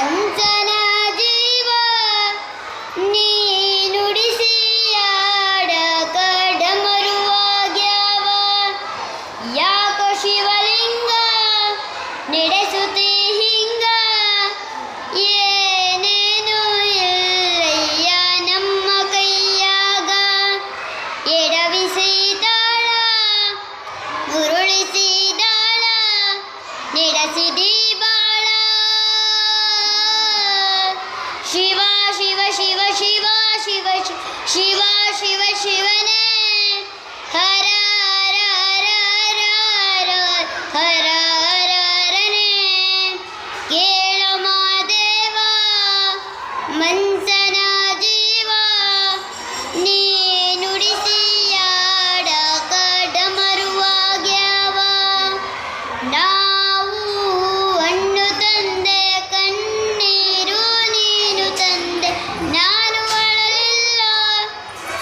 ಮಂಚನ ಜೀವ ನೀ ನುಡಿಸಿಯಾಡ ಕಡಮರುವಾಗ್ಯಾವ ಯಾಕೋ ಶಿವಲಿಂಗ ನಡೆಸುತ್ತಿ ಹಿಂಗ ಏನೇನು ಇಲ್ಲಯ್ಯ ನಮ್ಮ ಕೈಯಾಗ ಎಡವಿಸಿದಾಳ ಉರುಳಿಸಿದಾಳ ನಡೆಸಿದಿ ಬಾಳ ಶಿವ ಶಿವ ಶಿವ ಶಿವ ಶಿವ ಶಿವ ಶಿವ ಶಿವನೇ ಹರ ಹರ ಹರ ಹರ ಹರ ಹರ ಹರನೇ ಕೇಳೋ ಮಾದೇವ ಮಂಚನ ಜೀವ ನೀ ನುಡಿಸಿಯಾಡ ಕಡಮರುವಾಗ್ಯಾವ ನಾವು ಹಣ್ಣು ತಂದೆ ಕಣ್ಣೀರು ನೀನು ತಂದೆ ನಾನು ಅಳಲಿಲ್ಲ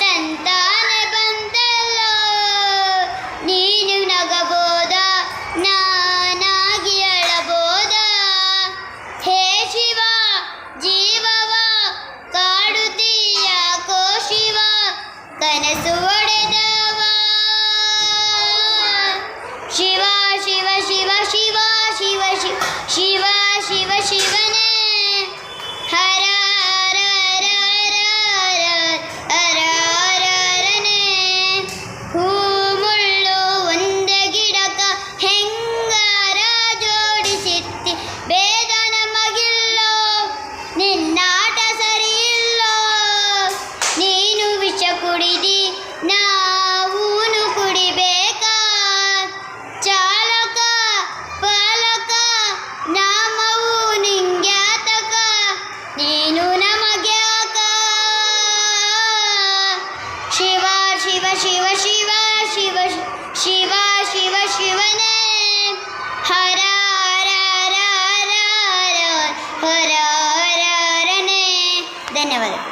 ಸಂತಾನ ಬಂದಲ್ಲ ನೀನು ನಗಬೋದ ನಾನಾಗಿ ಅಳಬೋದ ಹೇ ಶಿವ ಜೀವವ ಕಾಡುತ್ತೀಯಾಕೋ ಶಿವ ಕನಸು ಒಡೆದವ ಶಿವ ಶಿವ ಶಿವ ಶಿವ ಶಿವ ಶಿವ ಶಿವ ಶಿವ ಶಿವನೇ ಹರ ಹರ ಹರ ಹರ ಹರ ಹರ ಹರನೇ ಹೂ ಮುಳ್ಳು ಒಂದೇ ಗಿಡಕ ಹೆಂಗಾರ ಜೋಡಿಸಿತ್ತಿ ಭೇದ ನಮಗಿಲ್ಲೋ ನಿನ್ನಾಟ ಸರಿಯಿಲ್ಲೋ ನೀನು ವಿಷ ಕುಡಿದಿ ನಾವೂನು ಕುಡಿಬೇಕಾ ಚಾಲಕ ಪಾಲಕ ನಾಮವು ನಿಂಗ್ಯಾತಕ ನೀನು ನಮಗ್ಯಾಕ ಶಿವ ಶಿವ ಶಿವ ಶಿವ ಶಿವ ಶಿವ ಶಿವ ಶಿವನೇ